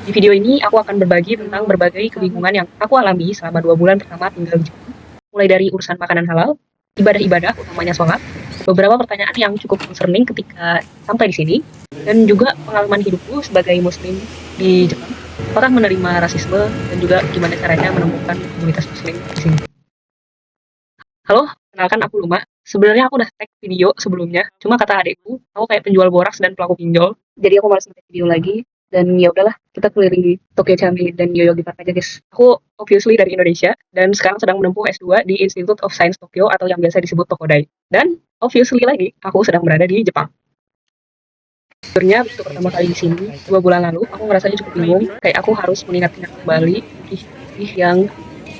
Di video ini aku akan berbagi tentang berbagai kebingungan yang aku alami selama 2 bulan pertama tinggal di Jepang. Mulai dari urusan makanan halal, ibadah-ibadah, utamanya sholat, beberapa pertanyaan yang cukup concerning ketika sampai di sini, dan juga pengalaman hidupku sebagai muslim di Jepang. Apakah menerima rasisme dan juga gimana caranya menemukan komunitas muslim di sini. Halo, kenalkan aku Luma. Sebenarnya aku udah tag video sebelumnya, cuma kata adekku, aku kayak penjual boraks dan pelaku pinjol. Jadi aku malas nge video lagi. Dan ya udahlah, kita keliling Tokyo Changi dan Yoyogi Park aja, guys. Aku obviously dari Indonesia dan sekarang sedang menempuh S2 di Institute of Science Tokyo atau yang biasa disebut Tokodai. Dan obviously lagi, aku sedang berada di Jepang. Sebenarnya waktu pertama kali di sini 2 bulan lalu, aku ngerasanya cukup bingung. Kayak aku harus mengingat-ingat kembali yang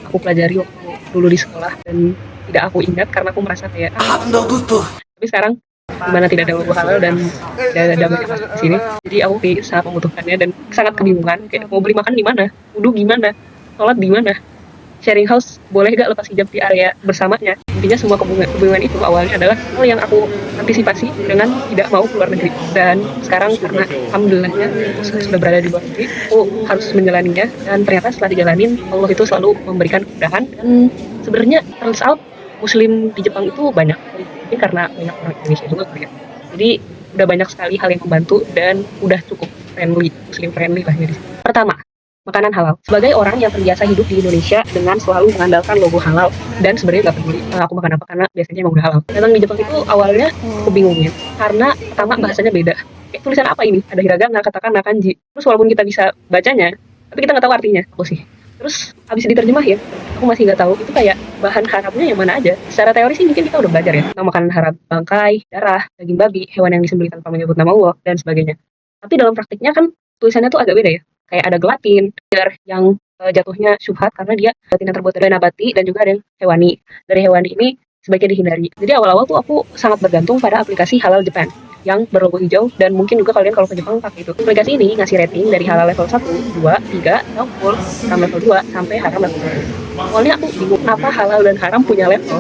aku pelajari waktu dulu di sekolah dan tidak aku ingat karena aku merasa kayak tapi sekarang dimana tidak ada logo halal dan tidak ada banyak masuk di sini, jadi aku kayak sangat membutuhkannya dan sangat kebingungan kayak mau beli makan di mana, wudhu gimana, sholat di mana, sharing house boleh gak lepas hijab di area bersamanya. Intinya semua kebingungan itu awalnya adalah hal yang aku antisipasi dengan tidak mau keluar negeri, dan sekarang karena alhamdulillahnya aku sudah berada di luar negeri, aku harus menjalaninya, dan ternyata setelah dijalanin Allah itu selalu memberikan kemudahan. Dan sebenarnya turns out muslim di Jepang itu banyak, mungkin karena banyak orang Indonesia juga kali ya, jadi udah banyak sekali hal yang membantu dan udah cukup friendly, muslim friendly lah ya. Pertama, makanan halal. Sebagai orang yang terbiasa hidup di Indonesia dengan selalu mengandalkan logo halal dan sebenarnya nggak peduli aku makan apa karena biasanya emang udah halal. Datang di Jepang itu awalnya aku bingungnya karena pertama bahasanya beda. Kayak tulisan apa ini? Ada hiragana, katakana, kanji. Terus walaupun kita bisa bacanya, tapi kita nggak tahu artinya. Aku sih. Terus habis diterjemah ya, aku masih nggak tahu itu kayak bahan haramnya yang mana aja. Secara teori sih mungkin kita udah belajar ya tentang makanan haram, bangkai, darah, daging babi, hewan yang disembelih tanpa menyebut nama Allah dan sebagainya. Tapi dalam praktiknya kan tulisannya tuh agak beda ya. Kayak ada gelatin yang jatuhnya syubhat karena dia gelatin yang terbuat dari nabati dan juga ada yang hewani. Dari hewani ini sebaiknya dihindari. Jadi awal-awal tuh aku sangat bergantung pada aplikasi Halal Japan yang berlogo hijau, dan mungkin juga kalian kalau ke Jepang pakai itu. Aplikasi ini ngasih rating dari halal level 1, 2, 3, full, haram level 2, sampai haram level 1. Awalnya aku bingung kenapa halal dan haram punya level.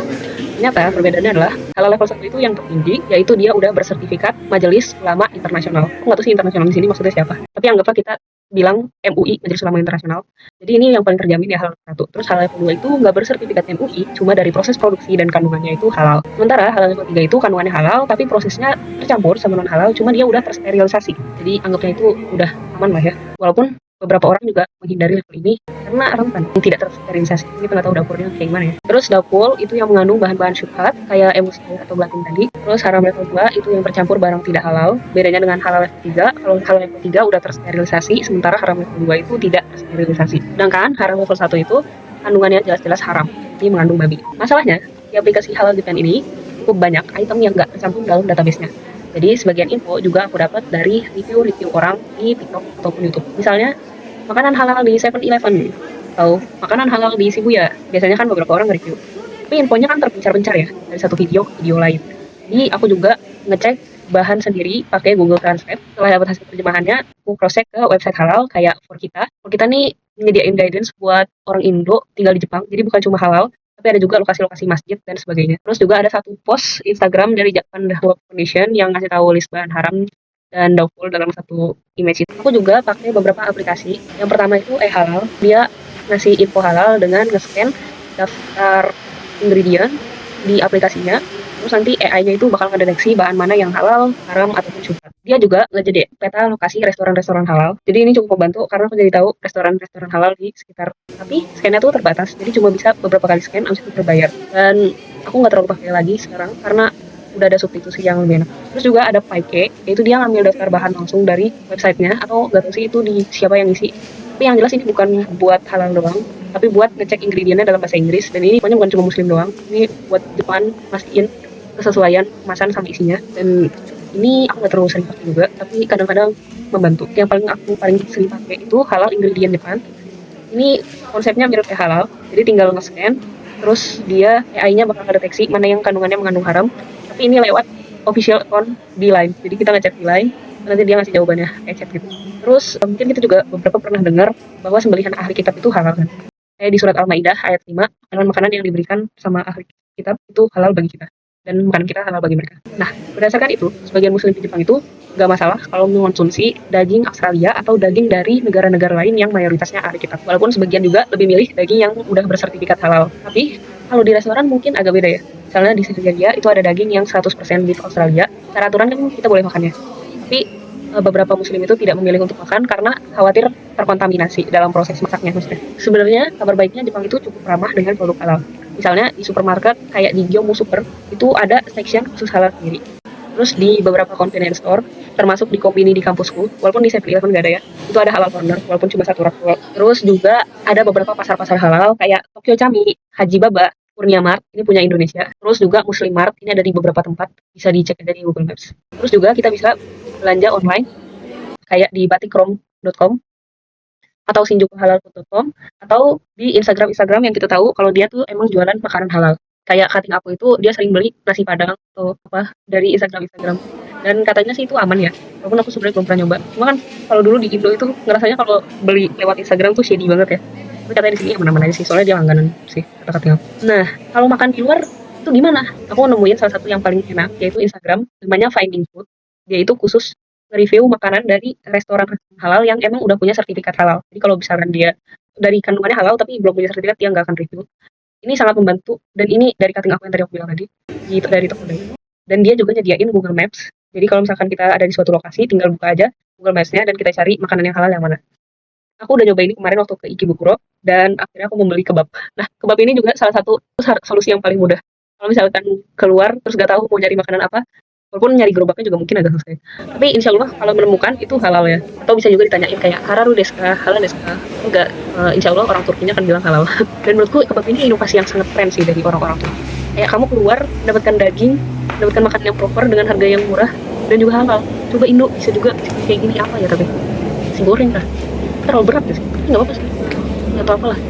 Ternyata perbedaannya adalah halal level 1 itu yang tertinggi, yaitu dia udah bersertifikat Majelis Ulama Internasional. Aku nggak tahu sih internasional di sini maksudnya siapa. Tapi anggaplah kita bilang MUI, Majelis Ulama Internasional. Jadi ini yang paling terjamin ya halal 1. Terus halal level 2 itu nggak bersertifikat MUI, cuma dari proses produksi dan kandungannya itu halal. Sementara halal level 3 itu kandungannya halal, tapi prosesnya tercampur sama non halal, cuman dia udah tersterilisasi. Jadi anggapnya itu udah aman lah ya. Walaupun beberapa orang juga menghindari level ini karena rentan yang tidak tersterilisasi. Ini nggak tahu dapurnya kayak gimana ya. Terus dapur itu yang mengandung bahan-bahan syubhat kayak emosi atau gelatin tadi. Terus haram level 2 itu yang bercampur barang tidak halal. Bedanya dengan halal level 3, kalau halal level 3 udah tersterilisasi, sementara haram level 2 itu tidak tersterilisasi. Sedangkan haram level 1 itu kandungannya jelas-jelas haram, ini mengandung babi. Masalahnya, di aplikasi Halal Japan ini cukup banyak item yang nggak tercantum dalam database-nya. Jadi sebagian info juga aku dapat dari review-review orang di TikTok ataupun YouTube. Misalnya, makanan halal di 7-Eleven atau makanan halal di Shibuya. Biasanya kan beberapa orang nge-review. Tapi infonya kan terpencar-pencar ya dari satu video ke video lain. Jadi aku juga ngecek bahan sendiri pakai Google Translate. Setelah dapat hasil terjemahannya, aku cross-check ke website halal kayak For Kita. For Kita nih menyediain guidance buat orang Indo tinggal di Jepang. Jadi bukan cuma halal, tapi ada juga lokasi-lokasi masjid dan sebagainya. Terus juga ada satu post Instagram dari Japan Dawah Foundation yang ngasih tahu list bahan haram dan doubtful dalam satu image itu. Aku juga pakai beberapa aplikasi. Yang pertama itu halal. Dia ngasih info halal dengan nge-scan daftar ingredient di aplikasinya. Terus nanti AI-nya itu bakal ngedeteksi bahan mana yang halal, haram, ataupun syubhat. Dia juga ngejadi peta lokasi restoran-restoran halal. Jadi ini cukup membantu karena aku jadi tahu restoran-restoran halal di sekitar. Tapi scan-nya tuh terbatas, jadi cuma bisa beberapa kali scan, abis itu terbayar. Dan aku nggak terlalu pakai lagi sekarang karena udah ada substitusi yang lebih enak. Terus juga ada Paike, yaitu dia ngambil daftar bahan langsung dari websitenya, atau gak tahu sih itu di siapa yang ngisi. Tapi yang jelas ini bukan buat halal doang, tapi buat ngecek ingredientnya dalam bahasa Inggris. Dan ini pokoknya bukan cuma muslim doang, ini buat Jepang mastiin kesesuaian kemasan sama isinya. Dan ini aku gak terlalu sering pakai juga, tapi kadang-kadang membantu. Yang paling sering pakai itu halal ingredient Jepang. Ini konsepnya mirip kayak halal, jadi tinggal nge-scan, terus dia AI-nya bakal ngedeteksi mana yang kandungannya mengandung haram. Tapi ini lewat official account di Line, jadi kita ngechat di Line, nanti dia ngasih jawabannya kayak chat gitu. Terus mungkin kita juga beberapa pernah dengar bahwa sembelihan ahli kitab itu halal kan. Kayak di surat Al-Maidah ayat 5, makanan-makanan yang diberikan sama ahli kitab itu halal bagi kita, dan makanan kita halal bagi mereka. Nah, berdasarkan itu, sebagian muslim di Jepang itu nggak masalah kalau mengonsumsi daging Australia atau daging dari negara-negara lain yang mayoritasnya ahli kitab. Walaupun sebagian juga lebih milih daging yang udah bersertifikat halal. Tapi kalau di restoran mungkin agak beda ya. Misalnya di Sriwijaya itu ada daging yang 100% beef Australia. Secara aturan kan kita boleh makannya. Tapi beberapa muslim itu tidak memilih untuk makan karena khawatir terkontaminasi dalam proses masaknya maksudnya. Sebenarnya kabar baiknya Jepang itu cukup ramah dengan produk halal. Misalnya di supermarket kayak di Gyomu Super itu ada section khusus halal sendiri. Terus di beberapa convenience store, termasuk di Kopini di kampusku, walaupun di 7-Eleven nggak ada ya, itu ada halal corner, walaupun cuma satu rak. Terus juga ada beberapa pasar-pasar halal kayak Tokyo Chami, Haji Baba, Kurnia Mart, ini punya Indonesia. Terus juga Muslim Mart, ini ada di beberapa tempat, bisa dicek dari Google Maps. Terus juga kita bisa belanja online, kayak di batikrom.com, atau shinjukuhalal.com, atau di Instagram yang kita tahu kalau dia tuh emang jualan makanan halal. Kayak cutting aku itu dia sering beli nasi padang atau apa dari Instagram dan katanya sih itu aman ya, walaupun aku sebenarnya belum pernah nyoba. Cuma kan kalau dulu di Indo itu ngerasanya kalau beli lewat Instagram tuh shady banget ya, tapi katanya di sini aman-aman aja sih, soalnya dia langganan sih kata cutting aku. Nah, kalau makan di luar itu gimana? Aku nemuin salah satu yang paling enak, yaitu Instagram namanya Finding Food. Dia itu khusus review makanan dari restoran halal yang emang udah punya sertifikat halal. Jadi kalau misalkan dia dari kandungannya halal tapi belum punya sertifikat, dia nggak akan review. Ini sangat membantu, dan ini dari cutting aku yang tadi aku bilang tadi, gitu dari toko dayu. Dan dia juga nyediain Google Maps. Jadi kalau misalkan kita ada di suatu lokasi, tinggal buka aja Google Maps-nya dan kita cari makanan yang halal yang mana. Aku udah nyoba ini kemarin waktu ke Ikebukuro, dan akhirnya aku membeli kebab. Nah, kebab ini juga salah satu solusi yang paling mudah. Kalau misalkan keluar terus gak tahu mau nyari makanan apa, walaupun nyari gerobaknya juga mungkin agak susah. Tapi insya Allah kalau menemukan itu halal ya. Atau bisa juga ditanyain kayak hararu desu ka, halal desu ka. Enggak, insya Allah orang Turkinya akan bilang halal. Dan menurutku kebab ini inovasi yang sangat keren sih dari orang-orang Turki. Kayak kamu keluar mendapatkan daging, mendapatkan makanan yang proper dengan harga yang murah dan juga halal. Coba Indo bisa juga kayak gini apa ya, tapi si goreng lah. Terlalu berat sih. Tapi nggak apa-apa sih. Nggak apa-apa lah.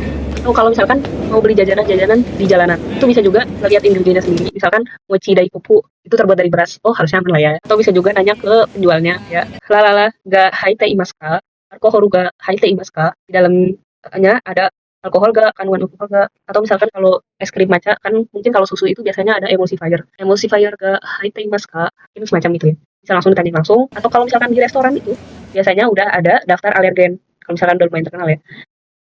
Atau kalau misalkan mau beli jajanan-jajanan di jalanan, itu bisa juga lihat ingredientnya sendiri. Misalkan mochi daifuku itu terbuat dari beras, oh harusnya aman lah ya. Atau bisa juga nanya ke penjualnya ya, lalala ga haite imasu ka, alkohol ga haite imasu ka, di dalamnya ada alkohol ga, kandungan alkohol ga. Atau misalkan kalau es krim matcha kan mungkin kalau susu itu biasanya ada emulsifier ga haite imasu ka, itu semacam itu ya, bisa langsung ditanya langsung. Atau kalau misalkan di restoran itu biasanya udah ada daftar alergen kalau misalkan udah lumayan terkenal ya.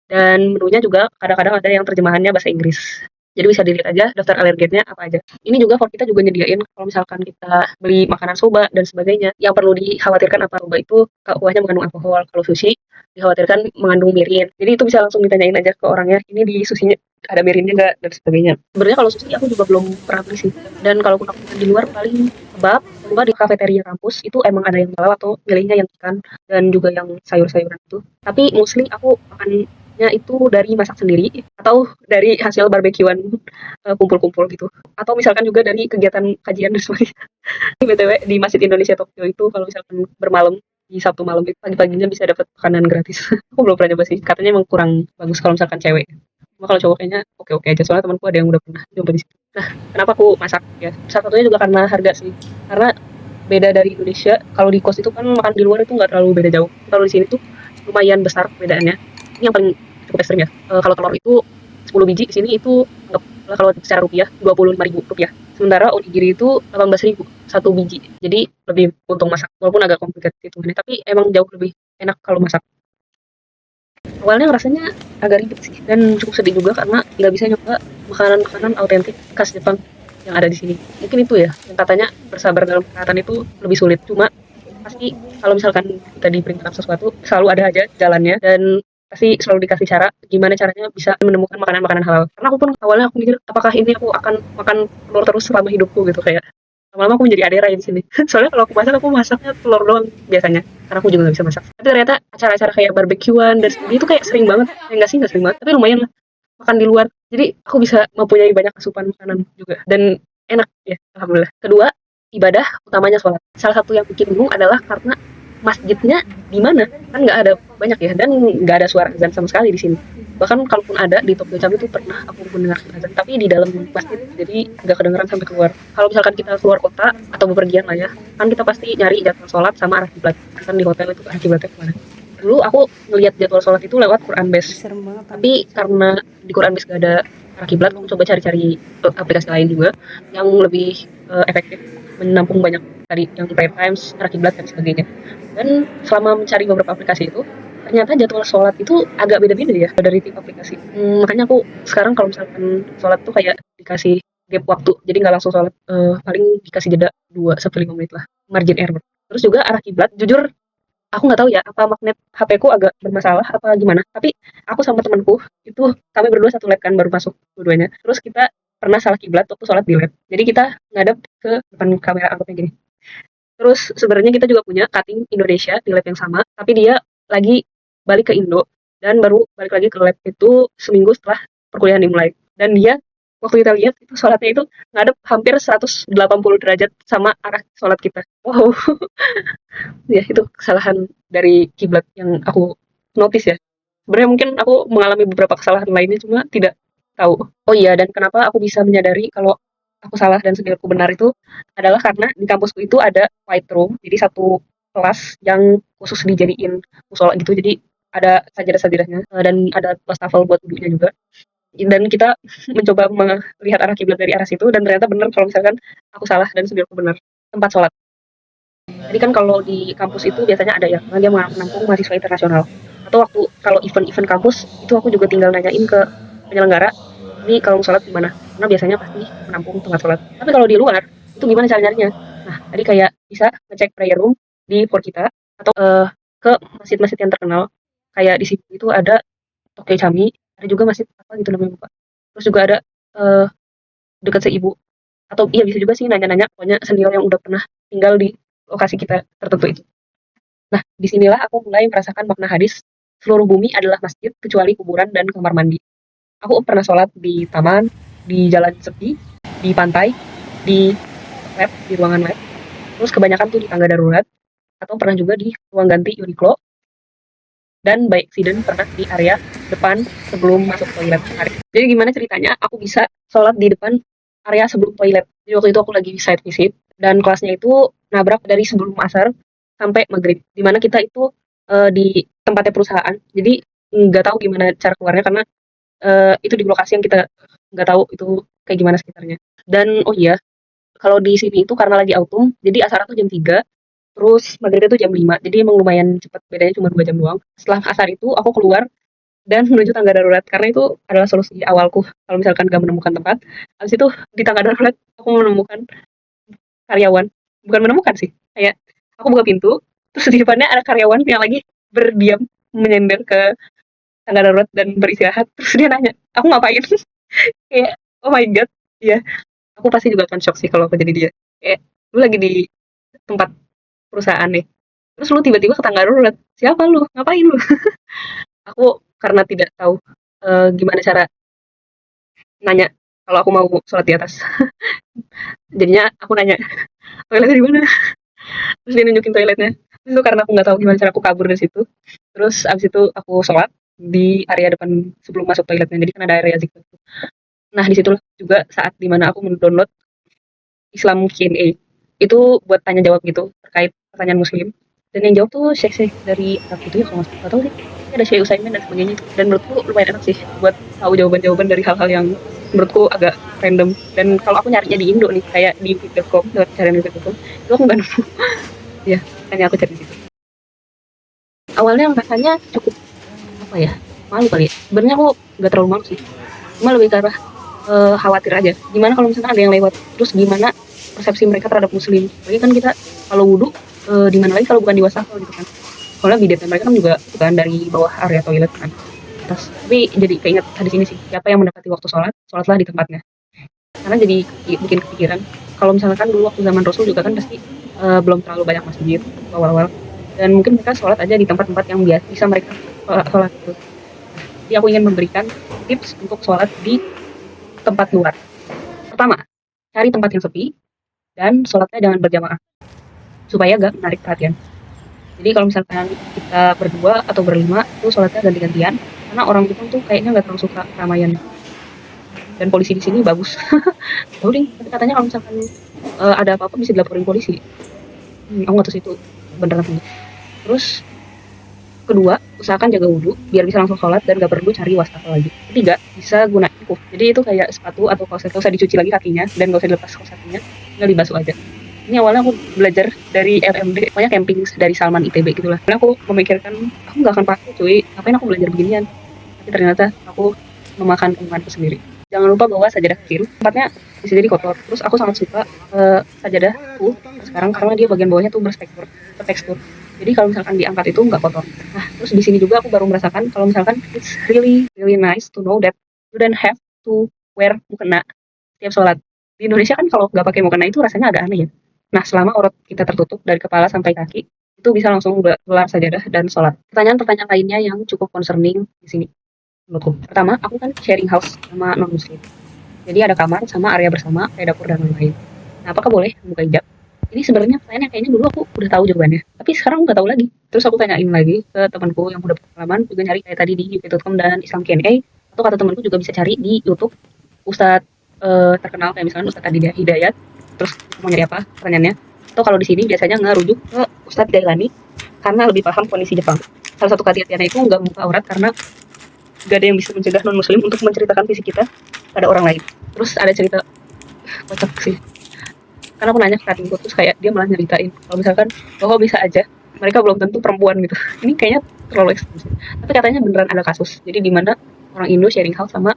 Dan menunya juga kadang-kadang ada yang terjemahannya bahasa Inggris. Jadi bisa dilihat aja daftar alergennya apa aja. Ini juga for kita juga nyediain kalau misalkan kita beli makanan soba dan sebagainya. Yang perlu dikhawatirkan apa soba itu kuahnya mengandung alkohol. Kalau sushi dikhawatirkan mengandung mirin. Jadi itu bisa langsung ditanyain aja ke orangnya. Ini di susinya ada mirinnya nggak dan sebagainya. Sebenarnya kalau sushi aku juga belum pernah beli sih. Dan kalau aku makan di luar paling kebab. Kedua di kafeteria kampus itu emang ada yang halal atau milihnya yang ikan dan juga yang sayur-sayuran itu. Tapi mostly aku makan itu dari masak sendiri atau dari hasil barbekyuan kumpul-kumpul gitu, atau misalkan juga dari kegiatan kajian dan sebagainya. BTW di Masjid Indonesia Tokyo itu kalau misalkan bermalam di Sabtu malam itu pagi-paginya bisa dapat makanan gratis. Aku belum pernah coba sih, katanya emang kurang bagus kalau misalkan cewek. Cuma kalau cowok kayaknya oke-oke aja, soalnya temanku ada yang udah pernah coba di situ. Nah, kenapa aku masak ya? Salah satunya juga karena harga sih, karena beda dari Indonesia. Kalau di kos itu kan makan di luar itu nggak terlalu beda jauh. Kalau di sini tuh lumayan besar perbedaannya. Ini yang paling cukup ekstrim ya. Kalau telur itu 10 biji, di sini itu kalau secara rupiah 25.000 rupiah. Sementara onigiri itu 18.000 satu biji. Jadi lebih untung masak, walaupun agak complicated hitungannya, tapi emang jauh lebih enak kalau masak. Awalnya rasanya agak ribet sih, dan cukup sedih juga karena nggak bisa nyoba makanan-makanan autentik khas Jepang yang ada di sini. Mungkin itu ya, yang katanya bersabar dalam perawatan itu lebih sulit. Cuma pasti kalau misalkan kita diperintahkan sesuatu, selalu ada aja jalannya, dan pasti selalu dikasih cara gimana caranya bisa menemukan makanan-makanan halal. Karena aku pun awalnya aku mikir apakah ini aku akan makan telur terus selama hidupku gitu, kayak lama-lama aku menjadi adera di sini. Soalnya kalau aku masaknya telur doang biasanya, karena aku juga nggak bisa masak. Tapi ternyata acara-acara kayak barbekyuan dan sebagainya itu kayak sering banget. Nggak sih, nggak sering banget, tapi lumayan lah makan di luar. Jadi aku bisa mempunyai banyak asupan makanan juga dan enak ya, alhamdulillah. Kedua, ibadah utamanya sholat. Salah satu yang bikin bingung adalah karena masjidnya di mana, kan nggak ada banyak ya, dan nggak ada suara azan sama sekali di sini. Bahkan kalaupun ada di Tokyo Chami itu pernah aku mendengar azan, tapi di dalam masjid, jadi nggak kedengeran sampai keluar. Kalau misalkan kita keluar kota atau bepergian lah ya, kan kita pasti nyari jadwal sholat sama arah kiblat. Kan di hotel itu arah kiblatnya kemana. Dulu aku ngelihat jadwal sholat itu lewat Quran Base, tapi karena di Quran Base gak ada arah kiblat, aku coba cari-cari aplikasi lain juga yang lebih efektif menampung banyak tadi yang prayer times, arah kiblat dan sebagainya. Dan selama mencari beberapa aplikasi itu, ternyata jadwal sholat itu agak beda-beda ya dari tiap aplikasi. Makanya aku sekarang kalau misalkan sholat tuh kayak dikasih gap waktu, jadi nggak langsung sholat, paling dikasih jeda 2 sampai 5 menit lah, margin error. Terus juga arah kiblat, jujur aku nggak tahu ya apa magnet HP-ku agak bermasalah apa gimana, tapi aku sama temanku itu kami berdua satu lab kan, baru masuk dua-duanya. Terus kita pernah salah kiblat waktu sholat di lab. Jadi kita ngadep ke depan kamera, anggapnya gini. Terus sebenarnya kita juga punya cutting Indonesia di lab yang sama, tapi dia lagi balik ke Indo dan baru balik lagi ke lab itu seminggu setelah perkuliahan dimulai. Dan dia waktu kita lihat itu sholatnya itu ngadep hampir 180 derajat sama arah sholat kita. Wow, ya itu kesalahan dari kiblat yang aku notice ya. Sebenarnya mungkin aku mengalami beberapa kesalahan lainnya cuma tidak tahu. Oh iya, dan kenapa aku bisa menyadari kalau aku salah dan sendiri aku benar itu adalah karena di kampusku itu ada white room, jadi satu kelas yang khusus dijadiin musola gitu, jadi ada sajadah-sajadahnya dan ada wastafel buat duduknya juga. Dan kita mencoba melihat arah kiblat dari arah situ dan ternyata benar kalau misalkan aku salah dan sendiri aku benar tempat sholat. Jadi kan kalau di kampus itu biasanya ada ya, karena dia menampung mahasiswa internasional. Atau waktu kalau event-event kampus itu aku juga tinggal nanyain ke penyelenggara, ini kalau sholat di mana? Karena biasanya pasti menampung tempat sholat. Tapi kalau di luar itu gimana cara nyarinya? Nah, tadi kayak bisa ngecek prayer room di for kita atau ke masjid-masjid yang terkenal. Kayak di situ itu ada Tokyo Chami, ada juga masjid apa gitu namanya lupa. Terus juga ada eh, dekat seibu atau iya bisa juga sih nanya-nanya pokoknya senior yang udah pernah tinggal di lokasi kita tertentu itu. Nah, disinilah aku mulai merasakan makna hadis seluruh bumi adalah masjid kecuali kuburan dan kamar mandi. Aku pernah sholat di taman, di jalan sepi, di pantai, di lab, di ruangan lab. Terus kebanyakan tuh di tangga darurat atau pernah juga di ruang ganti Uniqlo dan by accident pernah di area depan sebelum masuk toilet. Jadi gimana ceritanya aku bisa sholat di depan area sebelum toilet. Jadi waktu itu aku lagi site visit dan kelasnya itu nabrak dari sebelum asar sampai maghrib. Dimana kita itu di tempatnya perusahaan. Jadi nggak tahu gimana cara keluarnya karena itu di lokasi yang kita nggak tahu itu kayak gimana sekitarnya. Dan oh iya, kalau di sini itu karena lagi autumn, jadi asar itu jam 3, terus maghrib itu jam 5. Jadi emang lumayan cepat, bedanya cuma 2 jam doang. Setelah asar itu aku keluar dan menuju tangga darurat karena itu adalah solusi awalku kalau misalkan gak menemukan tempat. Habis itu di tangga darurat aku menemukan karyawan, bukan menemukan sih, kayak aku buka pintu terus di depannya ada karyawan yang lagi berdiam menyender ke tangga darurat dan beristirahat. Terus dia nanya aku ngapain. Kayak oh my god, ya aku pasti juga akan shock sih kalau aku jadi dia. Kayak lu lagi di tempat perusahaan nih, terus lu tiba-tiba ke tangga darurat, siapa lu, ngapain lu. Aku karena tidak tahu gimana cara nanya kalau aku mau sholat di atas. Jadinya aku nanya, toiletnya di mana? Terus dia nunjukin toiletnya. Terus itu karena aku nggak tahu gimana cara aku kabur dari situ. Terus abis itu aku sholat di area depan sebelum masuk toiletnya. Jadi kan ada area zikir. Nah disitulah juga saat dimana aku mendownload Islam Q&A. Itu buat tanya jawab gitu terkait pertanyaan Muslim. Dan yang jawab tuh Syekh dari Arab gitu ya kalau nggak tahu sih. Ini ada Syekh Utsaimin dan sebagainya. Dan menurutku lumayan enak sih buat tahu jawaban-jawaban dari hal-hal yang menurutku agak random. Dan kalau aku nyarinya di Indo nih, kayak di wiki.com, lewat carian wiki.com, itu aku nggak nemu. Ya, hanya aku cari gitu. Awalnya rasanya cukup apa ya, malu kali ya. Sebenarnya aku nggak terlalu malu sih. Cuma lebih ke arah khawatir aja. Gimana kalau misalkan ada yang lewat, terus gimana persepsi mereka terhadap muslim. Lagi kan kita kalau wudhu di mana lagi kalau bukan di wastafel gitu kan. Soalnya bidetnya mereka kan juga bukan dari bawah area toilet kan. Terus, tapi jadi keinget hadis ini sih, siapa yang mendapati waktu sholat, sholatlah di tempatnya. Karena jadi bikin kepikiran, kalau misalkan dulu waktu zaman Rasul juga kan pasti belum terlalu banyak masjid awal-awal. Dan mungkin mereka sholat aja di tempat-tempat yang biasa bisa mereka sholat gitu. Jadi aku ingin memberikan tips untuk sholat di tempat luar. Pertama, cari tempat yang sepi dan sholatnya jangan berjamaah supaya gak menarik perhatian. Jadi kalau misalkan kita berdua atau berlima itu sholatnya ganti-gantian karena orang Jepang tuh kayaknya nggak terlalu suka keramaian. Dan polisi di sini bagus. Tahu deh, tapi katanya kalau misalkan ada apa-apa bisa dilaporin polisi. Aku nggak tahu sih itu beneran apa. Terus Kedua, usahakan jaga wudhu biar bisa langsung sholat dan gak perlu cari wastafel lagi. Ketiga, bisa gunain kuf. Jadi itu kayak sepatu atau kaos, gak usah dicuci lagi kakinya dan gak usah dilepas kaos kakinya, tinggal dibasuh aja. Ini awalnya aku belajar dari LMD, pokoknya camping dari Salman ITB gitu lah. Karena aku memikirkan, aku gak akan pakai cuy, ngapain aku belajar beginian. Tapi ternyata aku memakan omonganku sendiri. Jangan lupa bawa sajadah kecil, tempatnya bisa jadi kotor. Terus aku sangat suka sajadahku sekarang karena dia bagian bawahnya tuh bertekstur. Jadi kalau misalkan diangkat itu nggak kotor. Nah, terus di sini juga aku baru merasakan kalau misalkan it's really really nice to know that you don't have to wear mukena setiap sholat. Di Indonesia kan kalau nggak pakai mukena itu rasanya agak aneh ya. Nah, selama aurat kita tertutup dari kepala sampai kaki, itu bisa langsung gelar sajadah dan sholat. Pertanyaan-pertanyaan lainnya yang cukup concerning di sini menurutku. Pertama, aku kan sharing house sama non-muslim. Jadi ada kamar sama area bersama, kayak dapur dan lain-lain. Nah, apakah boleh membuka hijab? Ini sebenarnya pertanyaan yang kayaknya dulu aku udah tahu jawabannya, tapi sekarang nggak tahu lagi. Terus aku tanyain lagi ke temanku yang udah berpengalaman, juga nyari kayak tadi di youtube.com dan Islam Q&A, atau kata temanku juga bisa cari di YouTube Ustadz terkenal kayak misalnya Ustadz Adi Hidayat. Terus mau nyari apa pertanyaannya? Atau kalau di sini biasanya ngerujuk ke Ustadz Dailani karena lebih paham kondisi Jepang. Salah satu kehati-hatiannya itu nggak membuka aurat karena gak ada yang bisa mencegah non muslim untuk menceritakan fisik kita pada orang lain. Terus ada cerita kocak sih, karena aku nanya ke katingku terus kayak dia malah nyeritain kalau misalkan bahwa bisa aja mereka belum tentu perempuan gitu. Ini kayaknya terlalu ekstrim sih, tapi katanya beneran ada kasus jadi dimana orang Indo sharing house sama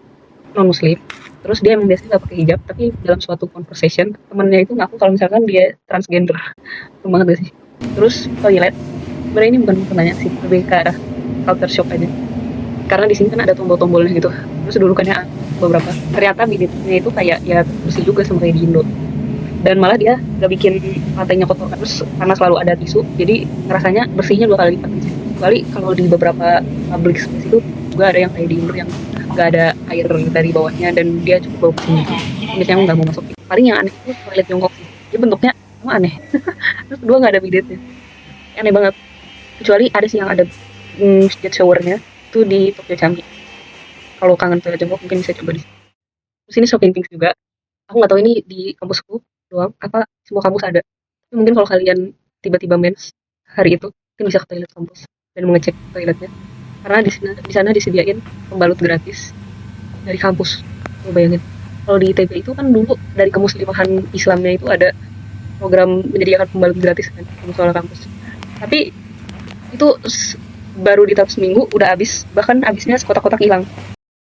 non muslim, terus dia emang biasanya gak pakai hijab, tapi dalam suatu conversation temennya itu ngaku kalau misalkan dia transgender. Itu banget gak sih? Terus toilet, sebenarnya ini bukan pertanyaan sih, lebih ke arah culture shock aja, karena di sini kan ada tombol-tombolnya gitu. Terus dulu kan ya beberapa, ternyata bibitnya itu kayak ya bersih juga sama kayak di Indo, dan malah dia gak bikin lantainya kotor terus karena selalu ada tisu, jadi ngerasanya bersihnya 2 kali lipat gitu. Kecuali kalau di beberapa public space itu juga ada yang kayak di Indo yang gak ada air dari bawahnya dan dia cukup bau kesini, biasanya aku gak mau masuk. Paling yang aneh itu toilet jongkok sih, dia bentuknya emang aneh. Terus kedua gak ada bidetnya, aneh banget. Kecuali ada sih yang ada jet showernya itu di Tokyo Changi. Kalau kangen toilet jongkok mungkin bisa coba di sini. Terus ini shopping things juga, aku nggak tahu ini di kampusku doang apa semua kampus ada. Tapi mungkin kalau kalian tiba-tiba mens hari itu mungkin bisa ke toilet kampus dan mengecek toiletnya, karena di sana disediain pembalut gratis dari kampus. Lo bayangin, kalau di ITB itu kan dulu dari kemuslimahan Islamnya itu ada program menyediakan pembalut gratis kan di musola kampus, tapi itu baru di tahun seminggu udah habis, bahkan habisnya sekotak-kotak hilang.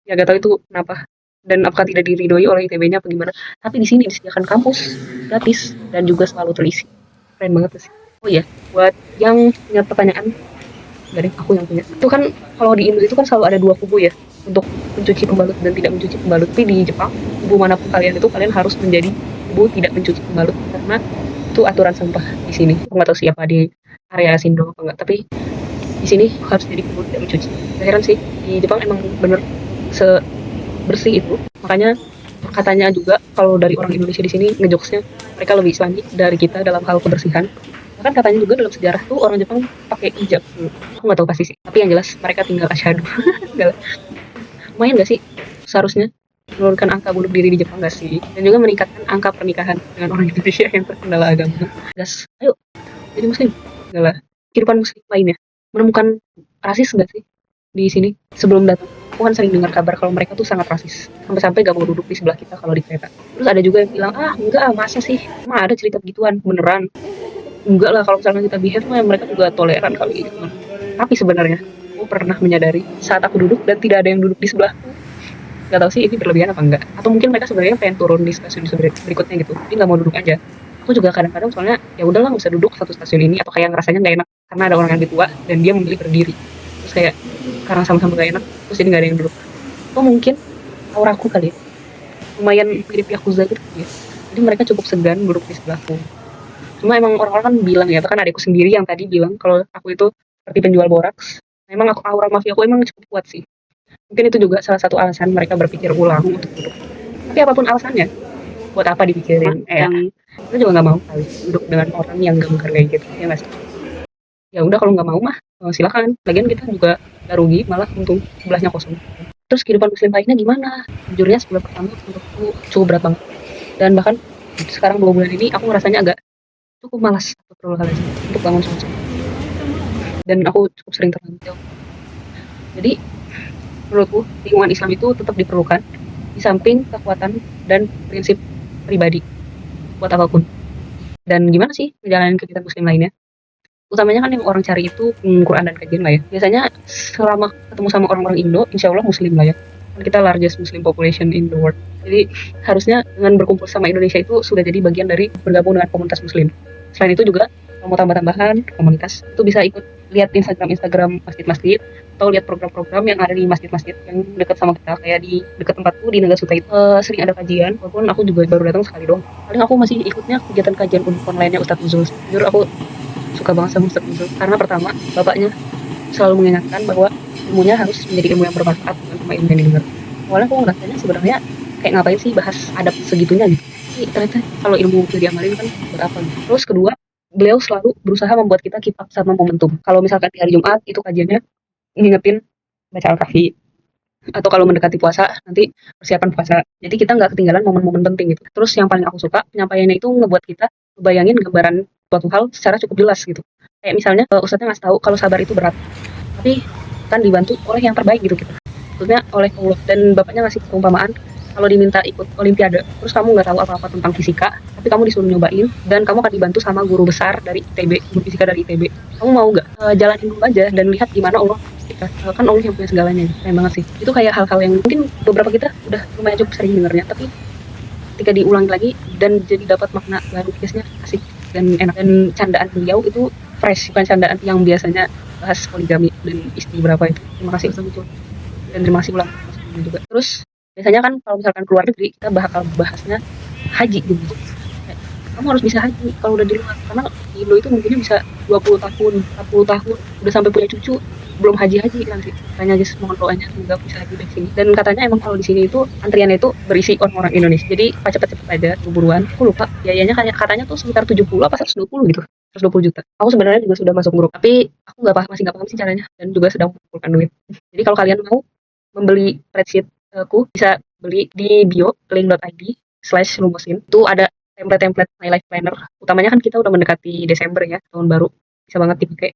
Ya gak tahu itu kenapa dan apakah tidak diridhoi oleh ITB-nya apa gimana. Tapi di sini disediakan kampus gratis dan juga selalu terisi. Keren banget sih. Oh iya, buat yang punya pertanyaan, dari aku yang punya. Itu kan kalau di Indo itu kan selalu ada 2 kubu ya, untuk mencuci pembalut dan tidak mencuci pembalut. Tapi di Jepang, kubu manapun kalian itu kalian harus menjadi kubu tidak mencuci pembalut karena itu aturan sampah di sini. Aku nggak tahu siapa di area Sindro apa enggak, tapi di sini harus jadi kubu tidak mencuci. Heran sih, di Jepang emang bener sebersih itu. Makanya katanya juga kalau dari orang Indonesia di sini ngejokesnya mereka lebih islami dari kita dalam hal kebersihan. Bahkan katanya juga dalam sejarah tuh orang Jepang pakai hijab. Aku nggak tahu pasti sih, tapi yang jelas mereka tinggal asyhadu. Lumayan gak sih seharusnya menurunkan angka bunuh diri di Jepang gak sih, dan juga meningkatkan angka pernikahan dengan orang Indonesia yang terkendala agama. Gas, ayo jadi muslim. Enggak lah, kehidupan muslim lainnya menemukan rasis gak sih di sini. Sebelum datang aku kan sering dengar kabar kalau mereka tuh sangat rasis, sampai-sampai gak mau duduk di sebelah kita kalau di kereta. Terus ada juga yang bilang, enggak masa sih, emang ada cerita begituan, beneran. Enggak lah, kalau misalnya kita behave mereka juga toleran kali gitu. Tapi sebenarnya aku pernah menyadari saat aku duduk dan tidak ada yang duduk di sebelah. Gak tahu sih ini berlebihan apa enggak, atau mungkin mereka sebenarnya pengen turun di stasiun berikutnya gitu, jadi nggak mau duduk aja. Aku juga kadang-kadang soalnya ya udahlah nggak usah duduk satu stasiun ini, atau kayak ngerasanya nggak enak karena ada orang yang lebih tua dan dia memilih berdiri, terus kayak karena sama-sama gak enak terus jadi nggak ada yang duduk. Atau mungkin auraku kali ya, lumayan mirip Yakuza gitu ya, jadi mereka cukup segan duduk di sebelahku. Cuma emang orang-orang kan bilang ya, bahkan adikku sendiri yang tadi bilang kalau aku itu seperti penjual boraks. Memang aku aura mafia aku emang cukup kuat sih. Mungkin itu juga salah satu alasan mereka berpikir ulang untuk duduk. Tapi apapun alasannya, buat apa dipikirin? Yang itu juga nggak mau kali duduk dengan orang yang gak menghargai gitu, ya nggak sih? Ya udah kalau nggak mau mah silakan. Lagian kita juga nggak rugi, malah untung sebelahnya kosong. Terus kehidupan muslim lainnya gimana? Jujurnya sebulan pertama menurutku cukup berat banget. Dan bahkan sekarang 2 bulan ini aku ngerasanya agak cukup malas untuk bangun sholat. dan aku cukup sering terhancur. Jadi menurutku lingkungan Islam itu tetap diperlukan di samping kekuatan dan prinsip pribadi buat apapun. Dan gimana sih ngejalanin kegiatan muslim lainnya? Utamanya kan yang orang cari itu Quran dan kajian lah ya. Biasanya selama ketemu sama orang-orang Indo, insya Allah muslim lah ya. Kan kita largest muslim population in the world. Jadi harusnya dengan berkumpul sama Indonesia itu sudah jadi bagian dari bergabung dengan komunitas muslim. Selain itu juga mau tambah-tambahan komunitas itu bisa ikut lihat Instagram masjid-masjid atau lihat program-program yang ada di masjid-masjid yang dekat sama kita, kayak di dekat tempatku di Nagasuta itu sering ada kajian, walaupun aku juga baru datang sekali dong. Paling aku masih ikutnya kegiatan kajian online-nya Ustadz Nuzul. Jujur aku suka banget sama Ustadz Nuzul karena pertama bapaknya selalu mengingatkan bahwa ilmunya harus menjadi ilmu yang bermanfaat, bukan cuma ilmu yang didengar. Awalnya aku ngerasanya sebenarnya kayak ngapain sih bahas adab segitunya gitu. Tapi ternyata kalau ilmu udah diamalin kan berapa gitu. Terus kedua, beliau selalu berusaha membuat kita keep up sama momentum. Kalau misalkan di hari Jumat itu kajiannya ngingetin baca Al-Kahfi, atau kalau mendekati puasa nanti persiapan puasa. Jadi kita nggak ketinggalan momen-momen penting gitu. Terus yang paling aku suka penyampaiannya itu ngebuat kita bayangin gambaran suatu hal secara cukup jelas gitu. Kayak misalnya ustadznya ngasih tahu kalau sabar itu berat, tapi kan dibantu oleh yang terbaik gitu kita. Maksudnya oleh Allah, dan bapaknya ngasih perumpamaan kalau diminta ikut olimpiade, terus kamu nggak tahu apa-apa tentang fisika, tapi kamu disuruh nyobain, dan kamu akan dibantu sama guru besar dari ITB, guru fisika dari ITB. Kamu mau nggak jalanin dulu aja dan lihat gimana Allah kita, kan Allah yang punya segalanya. Keren banget sih. Itu kayak hal-hal yang mungkin beberapa kita udah lumayan cukup sering dengarnya, tapi ketika diulangi lagi dan jadi dapat makna baru, biasanya asik dan enak. Dan candaan beliau itu fresh, bukan candaan yang biasanya bahas poligami dan istri berapa itu. Terima kasih Ustaz itu, dan terima kasih ulang juga. Terus biasanya kan kalau misalkan keluar negeri kita bakal bahasnya haji gitu. Kamu harus bisa haji kalau udah di luar, karena di Indo itu mungkinnya bisa 20 tahun, 40 tahun, udah sampai punya cucu belum haji-haji nanti. Tanya aja, mohon doanya semoga bisa haji dari sini. Dan katanya emang kalau di sini itu antriannya itu berisi orang-orang Indonesia. Jadi cepet-cepet aja, buruan. Aku lupa biayanya, kayak katanya tuh sekitar 70 apa 120 gitu. 120 juta. Aku sebenarnya juga sudah masuk grup, tapi aku masih nggak paham sih caranya, dan juga sedang mengumpulkan duit. Jadi kalau kalian mau membeli spreadsheet aku bisa beli di bio link.id/lumusin. Itu ada template-template my life planner. Utamanya kan kita udah mendekati Desember ya, tahun baru. Bisa banget dipakai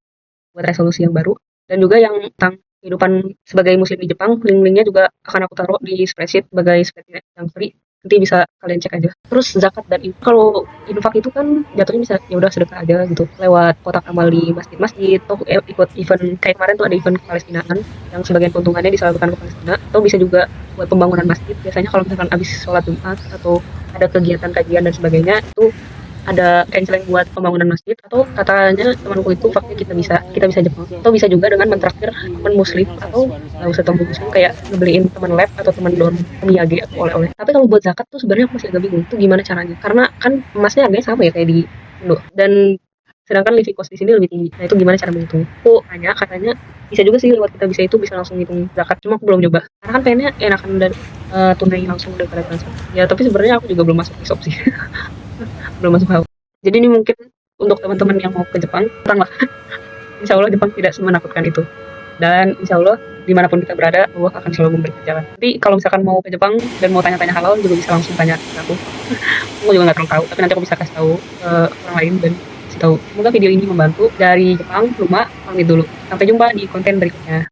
buat resolusi yang baru. Dan juga yang tentang kehidupan sebagai muslim di Jepang, link-linknya juga akan aku taruh di spreadsheet sebagai spreadsheet yang free. Nanti bisa kalian cek aja. Terus zakat dan infak. Kalau infak itu kan jatuhnya bisa ya udah sedekah aja gitu, lewat kotak amal di masjid-masjid, atau ikut event kayak kemarin tuh ada event Palestinaan yang sebagian keuntungannya disalurkan ke Palestina, atau bisa juga buat pembangunan masjid. Biasanya kalau misalkan habis sholat Jumat atau ada kegiatan kajian dan sebagainya, itu ada canceling buat pembangunan masjid. Atau katanya temanku itu faknya kita bisa Jepang, atau bisa juga dengan mentraktir teman muslim, atau nggak usah teman muslim, kayak ngebeliin teman lab atau teman dorm miyage atau oleh-oleh. Tapi kalau buat zakat tuh sebenarnya aku masih agak bingung tuh gimana caranya, karena kan emasnya harganya sama ya kayak di Indo, dan sedangkan living cost di sini lebih tinggi. Nah itu gimana cara menghitung? Aku tanya, katanya bisa juga sih lewat kita bisa itu bisa langsung ngitung zakat, cuma aku belum coba karena kan pengennya enakan dan tunai langsung daripada transfer ya. Tapi sebenarnya aku juga belum masuk isop sih. Belum masuk hal. Jadi ini mungkin untuk teman-teman yang mau ke Jepang, tenang lah. Insya Allah Jepang tidak semenakutkan itu. Dan insya Allah dimanapun kita berada, Allah akan selalu memberi jalan. Nanti kalau misalkan mau ke Jepang dan mau tanya-tanya halal juga bisa langsung tanya ke aku. Aku juga nggak terlalu tahu, tapi nanti aku bisa kasih tahu ke orang lain dan kasih tahu. Semoga video ini membantu. Dari Jepang, Luma, pamit dulu. Sampai jumpa di konten berikutnya.